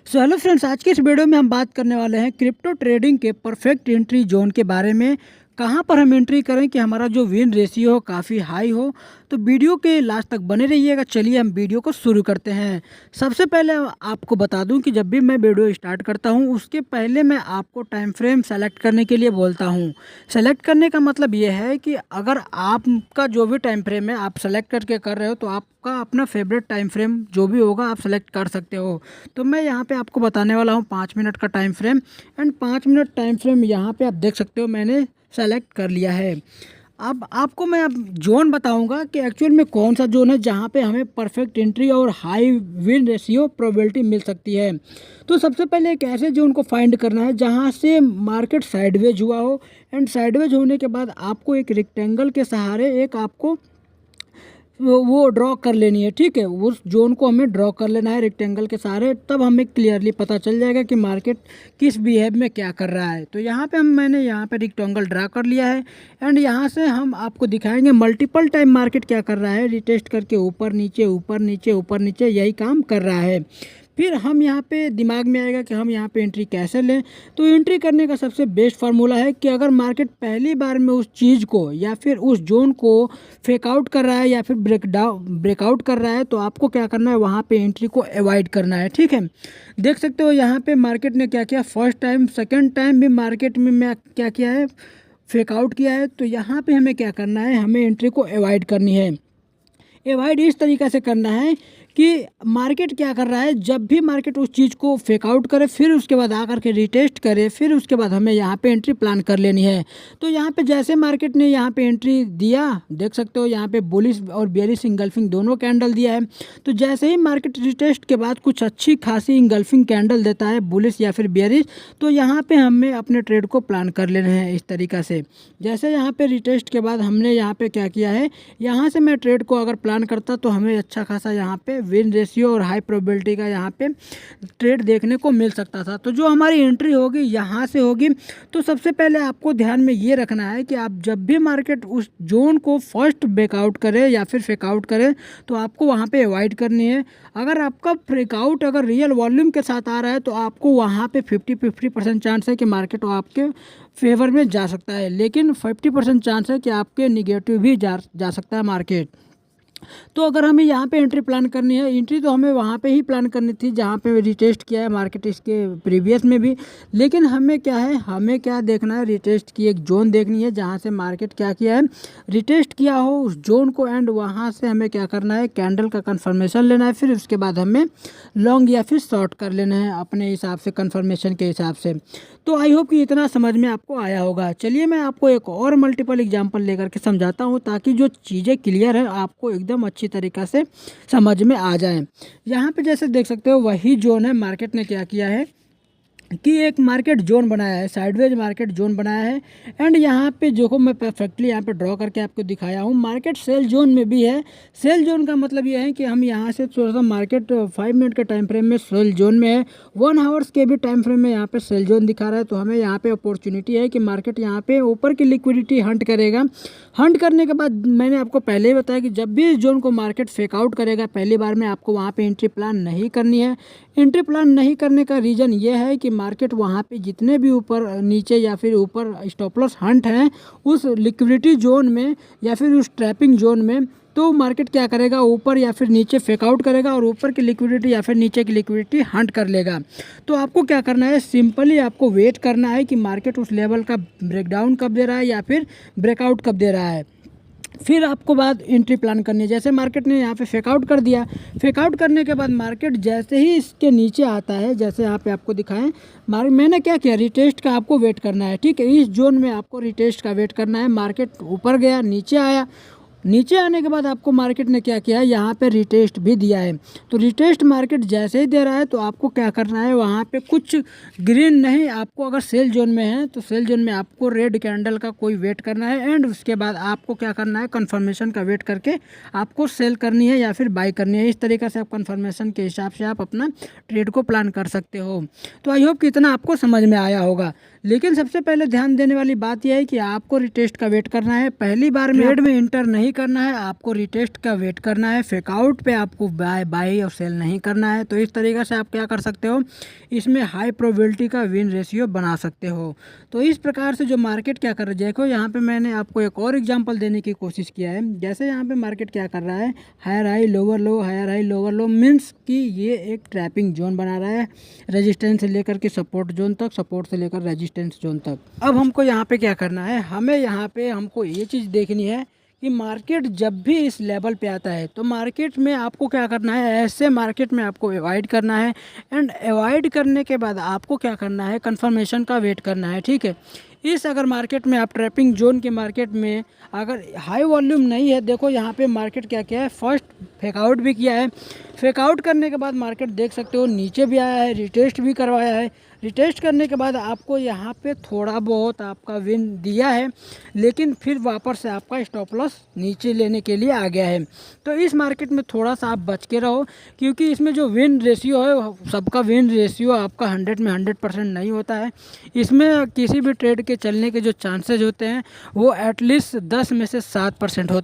Hello friends, आज की इस वीडियो में हम बात करने वाले हैं क्रिप्टो ट्रेडिंग के परफेक्ट एंट्री जोन के बारे में। कहां पर हम एंट्री करें कि हमारा जो विन रेशियो हो काफ़ी हाई हो। तो वीडियो के लास्ट तक बने रहिएगा। चलिए हम वीडियो को शुरू करते हैं। सबसे पहले आपको बता दूं कि जब भी मैं वीडियो स्टार्ट करता हूं उसके पहले मैं आपको टाइम फ्रेम सेलेक्ट करने के लिए बोलता हूं। सेलेक्ट करने का मतलब ये है कि अगर आपका जो भी टाइम फ्रेम है आप सेलेक्ट करके कर रहे हो तो आपका अपना फेवरेट टाइम फ्रेम जो भी होगा आप सेलेक्ट कर सकते हो। तो मैं यहाँ पे आपको बताने वाला हूँ 5 मिनट का time frame. And 5 minute time frame यहाँ पे आप देख सकते हो मैंने सेलेक्ट कर लिया है। अब आपको मैं अब जोन बताऊंगा कि एक्चुअल में कौन सा जोन है जहाँ पे हमें परफेक्ट एंट्री और हाई विन रेशियो प्रोबेबिलिटी मिल सकती है। तो सबसे पहले एक ऐसे जोन को फाइंड करना है जहाँ से मार्केट साइडवेज हुआ हो। एंड साइडवेज होने के बाद आपको एक रेक्टेंगल के सहारे एक आपको वो ड्रॉ कर लेनी है। ठीक है, उस जोन को हमें ड्रॉ कर लेना है रेक्टेंगल के सहारे, तब हमें क्लियरली पता चल जाएगा कि मार्केट किस बिहेव में क्या कर रहा है। तो यहाँ पे मैंने यहाँ पे रेक्टेंगल ड्रा कर लिया है। एंड यहाँ से हम आपको दिखाएंगे मल्टीपल टाइम मार्केट क्या कर रहा है, रिटेस्ट करके ऊपर नीचे ऊपर नीचे ऊपर नीचे यही काम कर रहा है। फिर हम यहाँ पे दिमाग में आएगा कि हम यहाँ पे एंट्री कैसे लें। तो एंट्री करने का सबसे बेस्ट फार्मूला है कि अगर मार्केट पहली बार में उस चीज़ को या फिर उस जोन को फेक आउट कर रहा है या फिर ब्रेकआउट कर रहा है तो आपको क्या करना है, वहाँ पे एंट्री को अवॉइड करना है। ठीक है, देख सकते हो यहाँ पे मार्केट ने क्या किया, फर्स्ट टाइम सेकेंड टाइम भी मार्केट में मैं क्या किया है, फेक आउट किया है। तो यहाँ पे हमें क्या करना है, हमें एंट्री को अवॉइड करनी है। अवॉइड इस तरीक़े से करना है कि मार्केट क्या कर रहा है, जब भी मार्केट उस चीज़ को फेक आउट करे फिर उसके बाद आकर के रिटेस्ट करे, फिर उसके बाद हमें यहाँ पे एंट्री प्लान कर लेनी है। तो यहाँ पे जैसे मार्केट ने यहाँ पे एंट्री दिया, देख सकते हो यहाँ पे बुलिश और बेयरिश इंगल्फिंग दोनों कैंडल दिया है। तो जैसे ही मार्केट रिटेस्ट के बाद कुछ अच्छी खासी इंगल्फिंग कैंडल देता है, बुलिश या फिर बेयरिश, तो यहाँ पे हमें अपने ट्रेड को प्लान कर लेना है इस तरीक़ा से। जैसे यहाँ पे रिटेस्ट के बाद हमने यहाँ पे क्या किया है, यहाँ से मैं ट्रेड को अगर प्लान करता तो हमें अच्छा खासा यहाँ पे विन रेशियो और हाई प्रोबेबिलिटी का यहाँ पे ट्रेड देखने को मिल सकता था। तो जो हमारी एंट्री होगी यहाँ से होगी। तो सबसे पहले आपको ध्यान में ये रखना है कि आप जब भी मार्केट उस जोन को फर्स्ट ब्रेकआउट करे या फिर फेकआउट करे तो आपको वहाँ पे अवॉइड करनी है। अगर आपका ब्रेकआउट अगर रियल वॉल्यूम के साथ आ रहा है तो आपको वहाँ पे 50% चांस है कि मार्केट आपके फेवर में जा सकता है, लेकिन 50% चांस है कि आपके निगेटिव भी जा सकता है मार्केट। तो अगर हमें यहाँ पे एंट्री प्लान करनी है, एंट्री तो हमें वहाँ पे ही प्लान करनी थी जहाँ पे रिटेस्ट किया है मार्केट इसके प्रीवियस में भी, लेकिन हमें क्या है, हमें क्या देखना है, रिटेस्ट की एक जोन देखनी है जहाँ से मार्केट क्या किया है, रिटेस्ट किया हो उस जोन को। एंड वहाँ से हमें क्या करना है, कैंडल का कन्फर्मेशन लेना है, फिर उसके बाद हमें लॉन्ग या फिर शॉर्ट कर लेना है अपने हिसाब से, कन्फर्मेशन के हिसाब से। तो आई होप कि इतना समझ में आपको आया होगा। चलिए मैं आपको एक और मल्टीपल एग्जांपल लेकर के समझाता हूँ ताकि जो चीज़ें क्लियर है आपको एकदम अच्छी तरीक़ा से समझ में आ जाए। यहाँ पे जैसे देख सकते हो वही जोन है, मार्केट ने क्या किया है कि एक मार्केट जोन बनाया है, साइडवेज मार्केट जोन बनाया है। एंड यहाँ पे जो मैं परफेक्टली यहाँ पे ड्रॉ करके आपको दिखाया हूँ, मार्केट सेल जोन में भी है। सेल जोन का मतलब ये है कि हम यहाँ से थोड़ा सा मार्केट 5 मिनट के टाइम फ्रेम में सेल जोन में है, 1 आवर्स के भी टाइम फ्रेम में यहाँ पे सेल जोन दिखा रहा है। तो हमें यहाँ पे अपॉर्चुनिटी है कि मार्केट यहाँ पे ऊपर की लिक्विडिटी हंट करेगा। हंट करने के बाद मैंने आपको पहले ही बताया कि जब भी इस जोन को मार्केट फेक आउट करेगा पहली बार में आपको वहाँ पे एंट्री प्लान नहीं करनी है। एंट्री प्लान नहीं करने का रीज़न ये है कि मार्केट वहाँ पे जितने भी ऊपर नीचे या फिर ऊपर स्टॉप लॉस हंट हैं उस लिक्विडिटी जोन में या फिर उस ट्रैपिंग जोन में, तो मार्केट क्या करेगा, ऊपर या फिर नीचे फेक आउट करेगा और ऊपर की लिक्विडिटी या फिर नीचे की लिक्विडिटी हंट कर लेगा। तो आपको क्या करना है, सिंपली आपको वेट करना है कि मार्केट उस लेवल का ब्रेकडाउन कब दे रहा है या फिर ब्रेकआउट कब दे रहा है। फिर आपको बाद एंट्री प्लान करनी है। जैसे मार्केट ने यहाँ पे फेकआउट कर दिया, फेकआउट करने के बाद मार्केट जैसे ही इसके नीचे आता है, जैसे यहाँ पे आपको दिखाएं, मैंने क्या किया, रिटेस्ट का आपको वेट करना है। ठीक है, इस जोन में आपको रिटेस्ट का वेट करना है। मार्केट ऊपर गया, नीचे आया, नीचे आने के बाद आपको मार्केट ने क्या किया है, यहाँ पे रिटेस्ट भी दिया है। तो रिटेस्ट मार्केट जैसे ही दे रहा है तो आपको क्या करना है, वहाँ पे कुछ ग्रीन नहीं, आपको अगर सेल जोन में है तो सेल जोन में आपको रेड कैंडल का कोई वेट करना है। एंड उसके बाद आपको क्या करना है, कन्फर्मेशन का वेट करके आपको सेल करनी है या फिर बाई करनी है। इस तरीके से आप कन्फर्मेशन के हिसाब से आप अपना ट्रेड को प्लान कर सकते हो। तो आई होप कि इतना आपको समझ में आया होगा। लेकिन सबसे पहले ध्यान देने वाली बात यह है कि आपको रिटेस्ट का वेट करना है। पहली बार में ट्रेड में इंटर नहीं करना है, आपको रिटेस्ट का वेट करना है। फेकआउट पे आपको बाई और सेल नहीं करना है। तो इस तरीके से आप क्या कर सकते हो, इसमें हाई प्रोबेबिलिटी का विन रेशियो बना सकते हो। तो इस प्रकार से जो मार्केट क्या कर रहा है, देखो यहाँ पे मैंने आपको एक और एग्जांपल देने की कोशिश किया है। जैसे यहाँ पे मार्केट क्या कर रहा है, higher high lower low, higher high lower low, means कि ये एक ट्रैपिंग जोन बना रहा है, रेजिस्टेंस से लेकर के सपोर्ट जोन तक, सपोर्ट से लेकर रेजिस्टेंस जोन तक। अब हमको यहाँ पे क्या करना है, हमें यहाँ पे हमको ये चीज़ देखनी है कि मार्केट जब भी इस लेवल पे आता है तो मार्केट में आपको क्या करना है, ऐसे मार्केट में आपको अवॉइड करना है। एंड अवॉइड करने के बाद आपको क्या करना है, कंफर्मेशन का वेट करना है, ठीक है। इस अगर मार्केट में आप ट्रैपिंग जोन के मार्केट में अगर हाई वॉल्यूम नहीं है, देखो यहाँ पे मार्केट क्या किया है, फर्स्ट फेकआउट भी किया है। फेकआउट करने के बाद मार्केट देख सकते हो नीचे भी आया है, रिटेस्ट भी करवाया है। रिटेस्ट करने के बाद आपको यहाँ पे थोड़ा बहुत आपका विन दिया है, लेकिन फिर वापस से आपका स्टॉप लॉस नीचे लेने के लिए आ गया है। तो इस मार्केट में थोड़ा सा आप बच के रहो, क्योंकि इसमें जो विन रेशियो है, सबका विन रेशियो आपका 100 में 100% नहीं होता है। इसमें किसी भी ट्रेड के चलने के जो चांसेस होते हैं वो एटलीस्ट 10 में से 7% होते हैं।